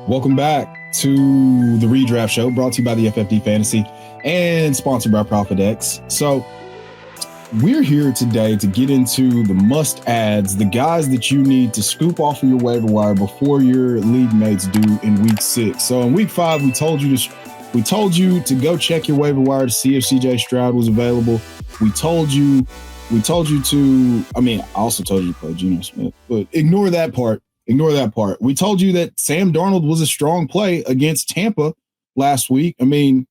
Welcome back to the Redraft Show, brought to you by the FFD Fantasy and sponsored by ProfitX. So we're here today to get into the must-adds, the guys that you need to scoop off of your waiver wire before your league mates do in Week 6. So in Week 5, we told you to go check your waiver wire to see if CJ Stroud was available. I also told you to play Geno Smith, but ignore that part. We told you that Sam Darnold was a strong play against Tampa last week. I mean,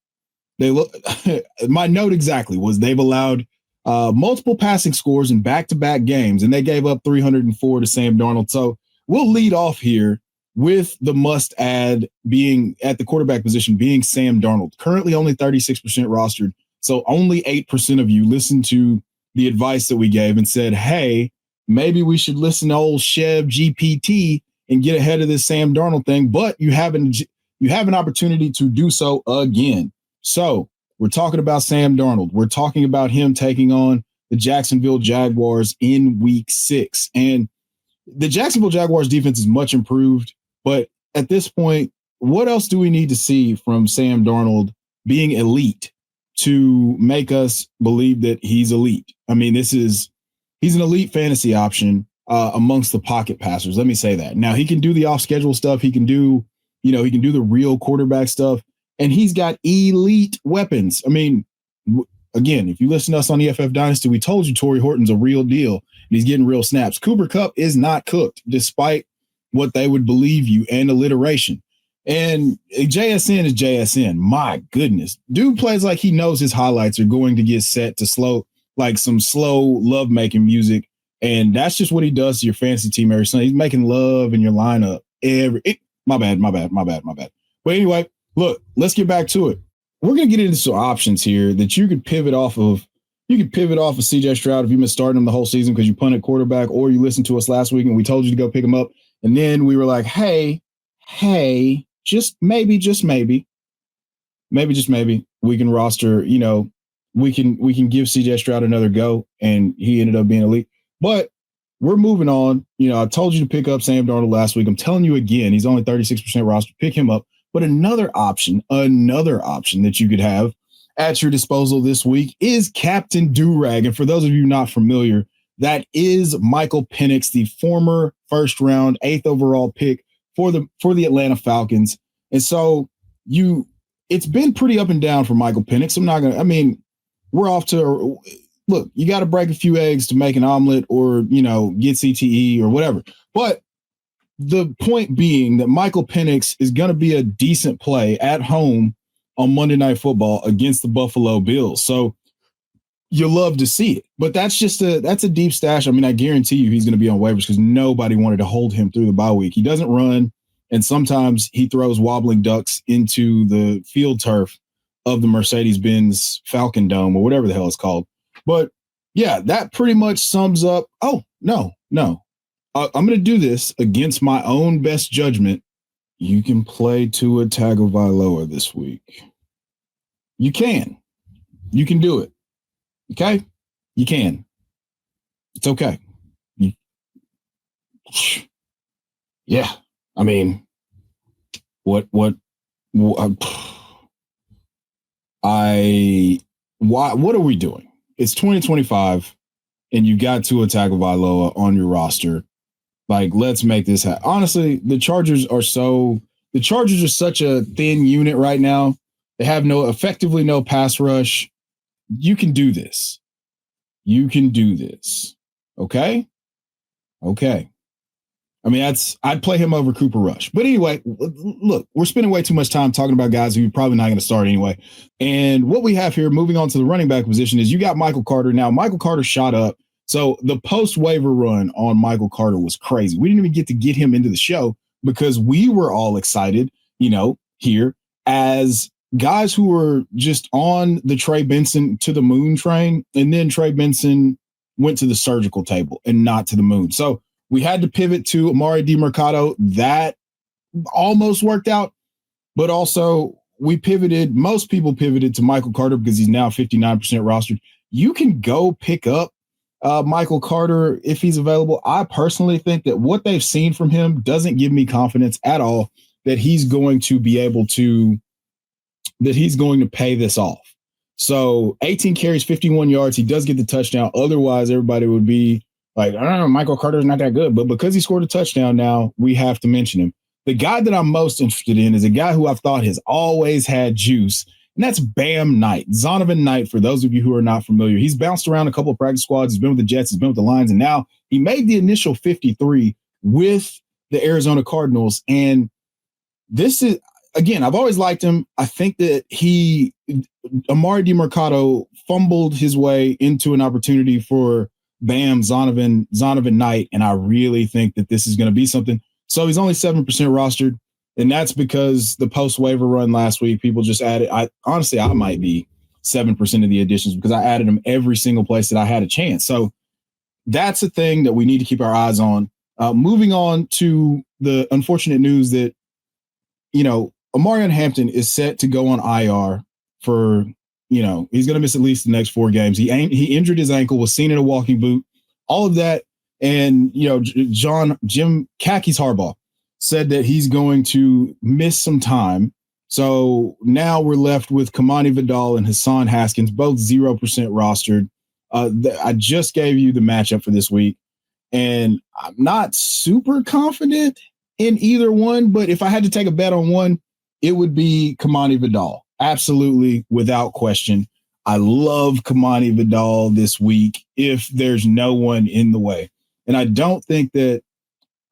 my note exactly was they've allowed multiple passing scores in back-to-back games, and they gave up 304 to Sam Darnold. So we'll lead off here with the must-add being at the quarterback position being Sam Darnold, currently only 36% rostered. So only 8% of you listened to the advice that we gave and said, hey, maybe we should listen to old Chev GPT and get ahead of this Sam Darnold thing, but you have an opportunity to do so again. So we're talking about Sam Darnold. We're talking about him taking on the Jacksonville Jaguars in Week 6. And the Jacksonville Jaguars defense is much improved, but at this point, what else do we need to see from Sam Darnold being elite to make us believe that he's elite? I mean, he's an elite fantasy option amongst the pocket passers. Let me say that. Now he can do the off-schedule stuff. He can do the real quarterback stuff, and he's got elite weapons. I mean, again, if you listen to us on the FF Dynasty, we told you Torrey Horton's a real deal, and he's getting real snaps. Cooper Kupp is not cooked, despite what they would believe you and alliteration. And JSN is JSN. My goodness. Dude plays like he knows his highlights are going to get set to some slow love-making music, and that's just what he does to your fantasy team every Sunday. He's making love in your lineup my bad. But anyway, look, let's get back to it. We're going to get into some options here that you could pivot off of. You could pivot off of CJ Stroud if you've been starting him the whole season because you punted quarterback, or you listened to us last week and we told you to go pick him up. And then we were like, hey, just maybe, we can roster, we can give CJ Stroud another go, and he ended up being elite. But we're moving on. I told you to pick up Sam Darnold last week. I'm telling you again, he's only 36% roster. Pick him up. But another option that you could have at your disposal this week is Captain Durag. And for those of you not familiar, that is Michael Penix, the former first-round, 8th overall pick for the Atlanta Falcons. And so it's been pretty up and down for Michael Penix. We're off to look, you got to break a few eggs to make an omelet or, get CTE or whatever. But the point being that Michael Penix is going to be a decent play at home on Monday Night Football against the Buffalo Bills. So you love to see it, but that's a deep stash. I mean, I guarantee you he's going to be on waivers because nobody wanted to hold him through the bye week. He doesn't run, and sometimes he throws wobbling ducks into the field turf of the Mercedes-Benz Falcon Dome or whatever the hell it's called. But yeah, that pretty much sums up. Oh, no. I'm going to do this against my own best judgment. You can play Tua Tagovailoa this week. You can do it. Okay? You can. It's okay. Yeah. I mean, what are we doing? It's 2025 and you got Tua Tagovailoa on your roster. Like, let's make this happen. Honestly, the Chargers are such a thin unit right now. They have effectively no pass rush. You can do this. Okay. I mean, I'd play him over Cooper Rush. But anyway, look, we're spending way too much time talking about guys who you're probably not going to start anyway. And what we have here, moving on to the running back position, is you got Michael Carter. Now, Michael Carter shot up. So the post-waiver run on Michael Carter was crazy. We didn't even get him into the show because we were all excited, here as guys who were just on the Trey Benson to the moon train. And then Trey Benson went to the surgical table and not to the moon. So we had to pivot to Amari DiMercato. That almost worked out, but also most people pivoted to Michael Carter because he's now 59% rostered. You can go pick up Michael Carter, if he's available, I personally think that what they've seen from him doesn't give me confidence at all that he's going to be able to, that he's going to pay this off. So 18 carries, 51 yards. He does get the touchdown. Otherwise, everybody would be like, I don't know, Michael Carter's not that good. But because he scored a touchdown now, we have to mention him. The guy that I'm most interested in is a guy who I've thought has always had juice, and that's Bam Knight. Zonavan Knight, for those of you who are not familiar. He's bounced around a couple of practice squads. He's been with the Jets. He's been with the Lions. And now he made the initial 53 with the Arizona Cardinals. And this is, again, I've always liked him. I think that Amari DiMercato fumbled his way into an opportunity for Zonavan Knight. And I really think that this is going to be something. So he's only 7% rostered. And that's because the post waiver run last week, people just added. I might be 7% of the additions because I added him every single place that I had a chance. So that's a thing that we need to keep our eyes on. Moving on to the unfortunate news that, Omarion Hampton is set to go on IR for, he's going to miss at least the next 4 games. He injured his ankle, was seen in a walking boot, all of that. And, Jim Khakis Harbaugh said that he's going to miss some time. So now we're left with Kimani Vidal and Hassan Haskins, both 0% rostered. I just gave you the matchup for this week, and I'm not super confident in either one, but if I had to take a bet on one, it would be Kimani Vidal. Absolutely, without question. I love Kimani Vidal this week if there's no one in the way. And I don't think that,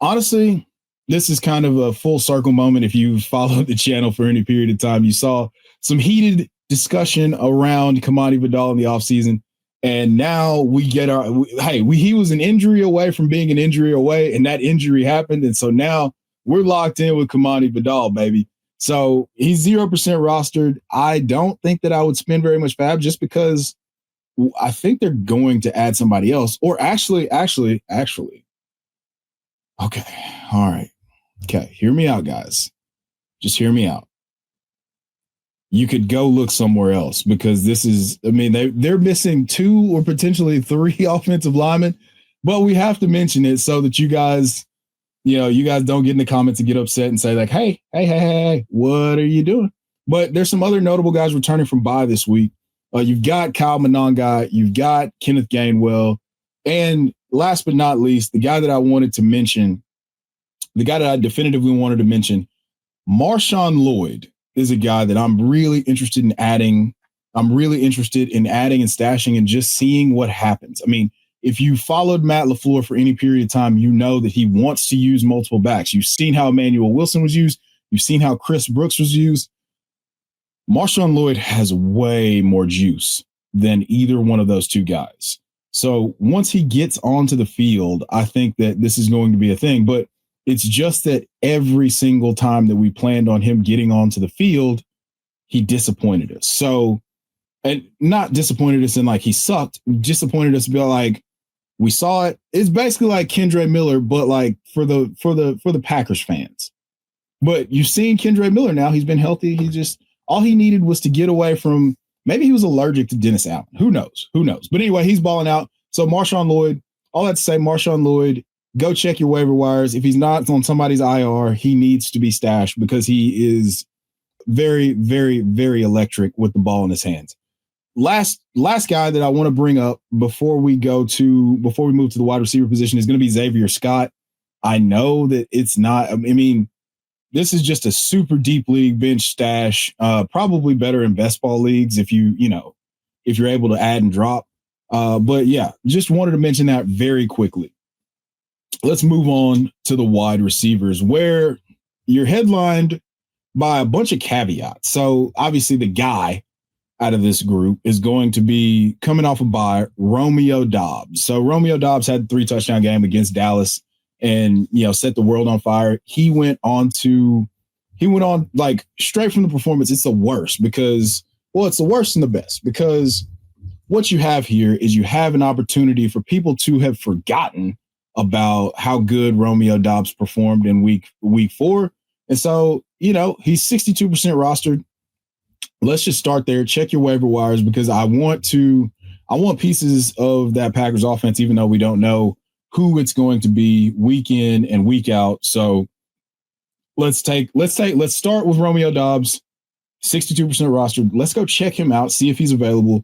honestly, this is kind of a full circle moment. If you followed the channel for any period of time, you saw some heated discussion around Kimani Vidal in the offseason. And now we get he was an injury away from being an injury away, and that injury happened. And so now we're locked in with Kimani Vidal, baby. So he's 0% rostered. I don't think that I would spend very much fab just because I think they're going to add somebody else. Or actually. Okay. All right. Okay. Hear me out, guys. Just hear me out. You could go look somewhere else because this is, they're missing 2 or potentially 3 offensive linemen, but we have to mention it so that you guys don't get in the comments and get upset and say like, hey, what are you doing? But there's some other notable guys returning from bye this week. You've got Kyle Mononga, you've got Kenneth Gainwell, and last but not least, the guy that I definitively wanted to mention, Marshawn Lloyd is a guy that I'm really interested in adding. I'm really interested in adding and stashing and just seeing what happens. If you followed Matt LaFleur for any period of time, you know that he wants to use multiple backs. You've seen how Emmanuel Wilson was used. You've seen how Chris Brooks was used. Marshawn Lloyd has way more juice than either one of those 2 guys. So once he gets onto the field, I think that this is going to be a thing. But it's just that every single time that we planned on him getting onto the field, he disappointed us. So, and not disappointed us in like he sucked, disappointed us be like, we saw it. It's basically like Kendre Miller, but like for the Packers fans. But you've seen Kendre Miller now. He's been healthy. All he needed was to get away from, maybe he was allergic to Dennis Allen. Who knows? But anyway, he's balling out. So Marshawn Lloyd, all that to say, Marshawn Lloyd, go check your waiver wires. If he's not on somebody's IR, he needs to be stashed because he is very, very, very electric with the ball in his hands. Last guy that I want to bring up before we move to the wide receiver position is going to be Zavier Scott. I know that it's not, this is just a super deep league bench stash, probably better in best ball leagues if you're able to add and drop. But yeah, just wanted to mention that very quickly. Let's move on to the wide receivers where you're headlined by a bunch of caveats. So obviously the guy out of this group is going to be coming off a bye, Romeo Doubs. So Romeo Doubs had a 3 touchdown game against Dallas and, set the world on fire. He went on like straight from the performance. It's the worst because, it's the worst and the best because what you have here is you have an opportunity for people to have forgotten about how good Romeo Doubs performed in week 4. And so, he's 62% rostered. Let's just start there. Check your waiver wires because I want to I want pieces of that Packers offense, even though we don't know who it's going to be week in and week out. So let's start with Romeo Doubs, 62% rostered. Let's go check him out, see if he's available.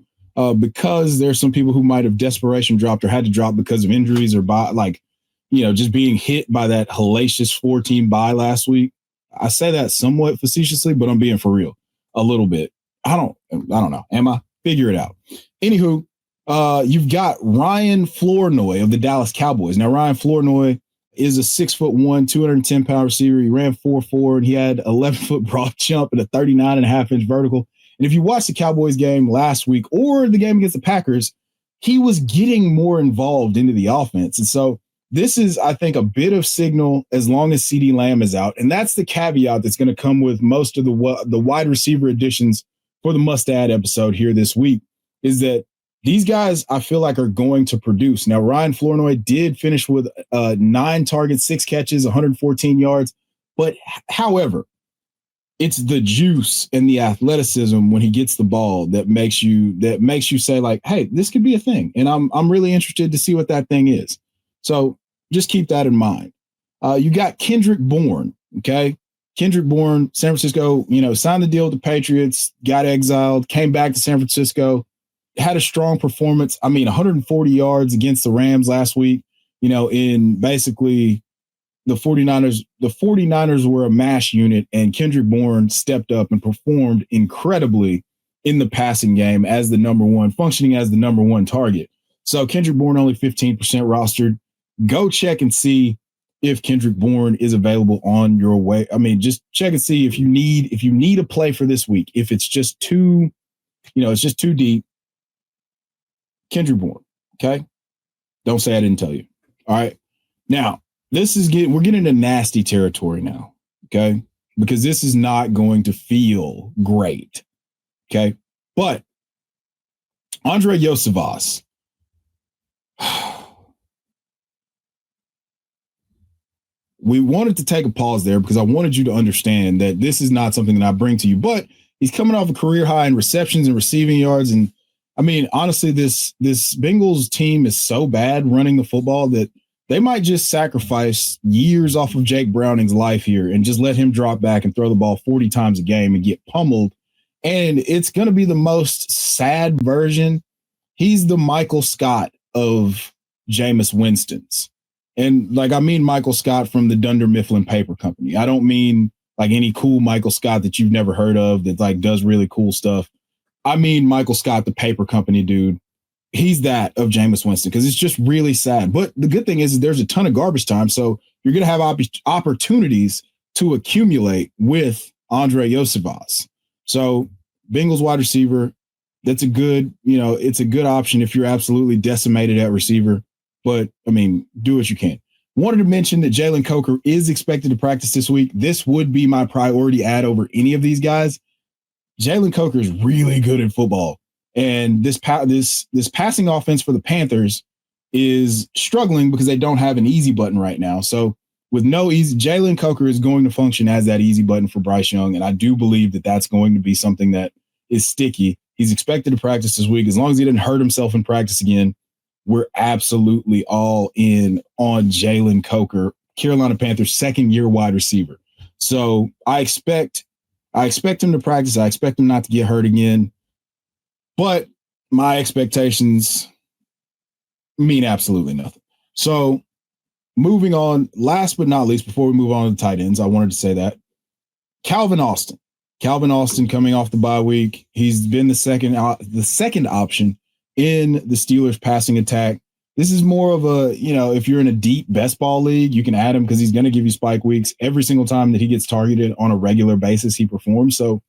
Because there's some people who might have desperation dropped or had to drop because of injuries or just being hit by that hellacious 4-team bye last week. I say that somewhat facetiously, but I'm being for real a little bit. I don't know. Am I? Figure it out. Anywho, you've got Ryan Flournoy of the Dallas Cowboys. Now, Ryan Flournoy is a 6'1", 210-pound receiver. He ran 4.4, and he had 11-foot broad jump and a 39.5-inch vertical. And if you watch the Cowboys game last week or the game against the Packers, he was getting more involved into the offense. And so this is, I think, a bit of signal as long as CeeDee Lamb is out. And that's the caveat that's going to come with most of the wide receiver additions for the must-add episode here this week, is that these guys, I feel like, are going to produce. Now, Ryan Flournoy did finish with 9 targets, 6 catches, 114 yards. But however, it's the juice and the athleticism when he gets the ball that makes you say, like, hey, this could be a thing. And I'm really interested to see what that thing is. So just keep that in mind. You got Kendrick Bourne. Okay. Kendrick Bourne, San Francisco, signed the deal with the Patriots, got exiled, came back to San Francisco, had a strong performance. 140 yards against the Rams last week, in basically the 49ers were a mash unit, and Kendrick Bourne stepped up and performed incredibly in the passing game as functioning as the number one target. So Kendrick Bourne only 15% rostered. Go check and see if Kendrick Bourne is available on your way. Just check and see if you need a play for this week. If it's just too deep, Kendrick Bourne. Okay. Don't say I didn't tell you. All right. Now, we're getting into nasty territory now, okay? Because this is not going to feel great, okay? But Andrei Iosivas, we wanted to take a pause there because I wanted you to understand that this is not something that I bring to you, but he's coming off a career high in receptions and receiving yards. And honestly, this Bengals team is so bad running the football that they might just sacrifice years off of Jake Browning's life here and just let him drop back and throw the ball 40 times a game and get pummeled. And it's going to be the most sad version. He's the Michael Scott of Jameis Winston's. And Michael Scott from the Dunder Mifflin Paper Company. I don't mean like any cool Michael Scott that you've never heard of that does really cool stuff. I mean Michael Scott, the paper company dude. He's that of Jameis Winston, because it's just really sad. But the good thing is there's a ton of garbage time. So you're going to have opportunities to accumulate with Andrei Iosivas. So Bengals wide receiver, that's a good, it's a good option if you're absolutely decimated at receiver. But do what you can. Wanted to mention that Jalen Coker is expected to practice this week. This would be my priority add over any of these guys. Jalen Coker is really good at football. And this passing offense for the Panthers is struggling because they don't have an easy button right now. So with no easy, Jalen Coker is going to function as that easy button for Bryce Young. And I do believe that that's going to be something that is sticky. He's expected to practice this week. As long as he didn't hurt himself in practice again, we're absolutely all in on Jalen Coker, Carolina Panthers' second-year wide receiver. So I expect him to practice. I expect him not to get hurt again. But my expectations mean absolutely nothing. So moving on, last but not least, before we move on to the tight ends, I wanted to say that Calvin Austin coming off the bye week. He's been the second option in the Steelers passing attack. This is more of a, if you're in a deep best ball league, you can add him because he's going to give you spike weeks every single time that he gets targeted on a regular basis. He performs. So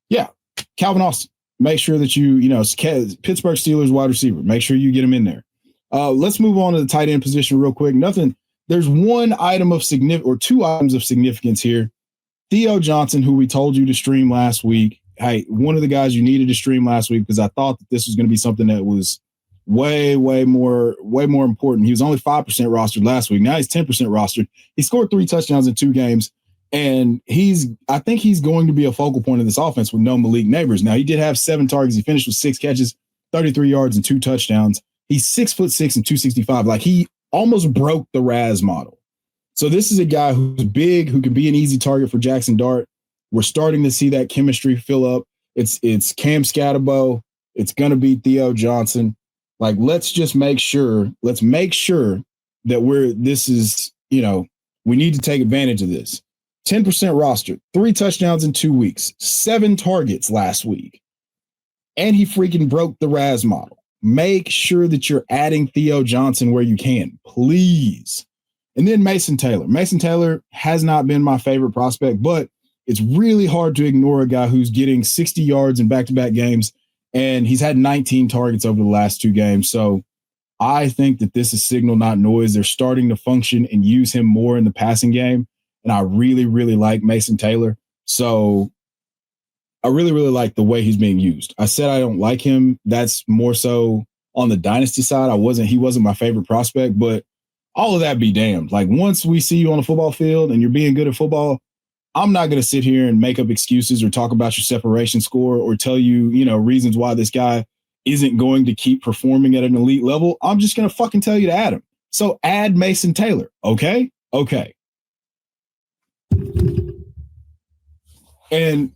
yeah, Calvin Austin. Make sure that Pittsburgh Steelers wide receiver, make sure you get him in there. Let's move on to the tight end position real quick. There's one item of significance or two items of significance here. Theo Johnson, who we told you to stream last week. Hey, one of the guys you needed to stream last week because I thought that this was going to be something that was way more important. He was only 5% rostered last week. Now he's 10% rostered. He scored 3 touchdowns in 2 games. And I think he's going to be a focal point of this offense with no Malik Neighbors. Now, he did have 7 targets. He finished with 6 catches, 33 yards and 2 touchdowns. He's 6'6" and 265. Like, he almost broke the Raz model. So this is a guy who's big, who can be an easy target for Jackson Dart. We're starting to see that chemistry fill up. It's Cam Scatterbo. It's going to be Theo Johnson. Like, let's make sure that we need to take advantage of this. 10% roster, 3 touchdowns in 2 weeks, 7 targets last week. And he freaking broke the Raz model. Make sure that you're adding Theo Johnson where you can, please. And then Mason Taylor. Mason Taylor has not been my favorite prospect, but it's really hard to ignore a guy who's getting 60 yards in back-to-back games, and he's had 19 targets over the last 2 games. So I think that this is signal, not noise. They're starting to function and use him more in the passing game, and I really, really like Mason Taylor. So I really, really like the way he's being used. I said I don't like him. That's more so on the dynasty side. He wasn't my favorite prospect, but all of that be damned. Like, once we see you on the football field and you're being good at football, I'm not going to sit here and make up excuses or talk about your separation score or tell you, reasons why this guy isn't going to keep performing at an elite level. I'm just going to fucking tell you to add him. So add Mason Taylor. Okay. Okay. And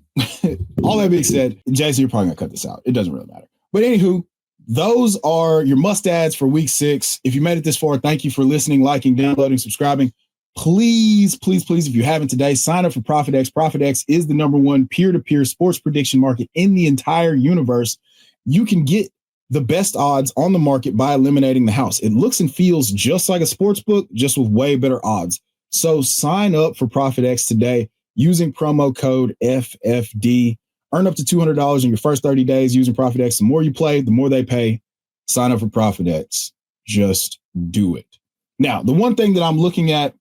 all that being said, Jason, you're probably going to cut this out. It doesn't really matter. But anywho, those are your must-adds for week 6. If you made it this far, thank you for listening, liking, downloading, subscribing. Please, please, please, if you haven't today, sign up for ProfitX. ProfitX is the #1 peer-to-peer sports prediction market in the entire universe. You can get the best odds on the market by eliminating the house. It looks and feels just like a sports book, just with way better odds. So sign up for ProfitX today using promo code FFD. Earn up to $200 in your first 30 days using ProfitX. The more you play, the more they pay. Sign up for ProfitX. Just do it. Now, the one thing that I'm looking at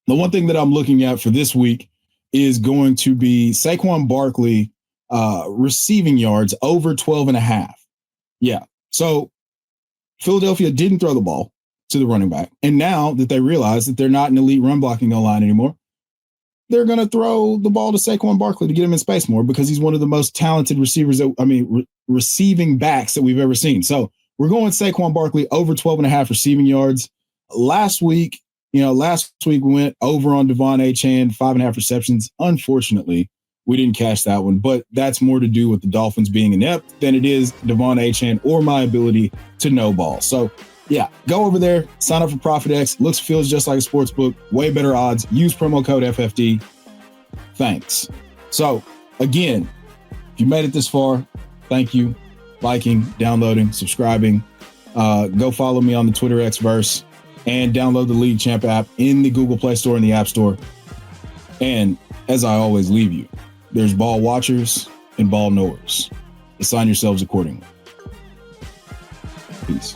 for this week is going to be Saquon Barkley receiving yards over 12.5. Yeah. So Philadelphia didn't throw the ball to the running back. And now that they realize that they're not an elite run blocking line anymore, they're going to throw the ball to Saquon Barkley to get him in space more, because he's one of the most talented receiving backs that we've ever seen. So we're going Saquon Barkley over 12.5 receiving yards. Last week we went over on Devon Achane, 5.5 receptions. Unfortunately, we didn't cash that one, but that's more to do with the Dolphins being inept than it is Devon Achane or my ability to know ball. So yeah, go over there, sign up for ProfitX. Looks, feels just like a sports book. Way better odds. Use promo code FFD. Thanks. So again, if you made it this far, thank you. Liking, downloading, subscribing. Go follow me on the Twitter Xverse and download the League Champ app in the Google Play Store and the App Store. And as I always leave you, there's ball watchers and ball knowers. Assign yourselves accordingly. Peace.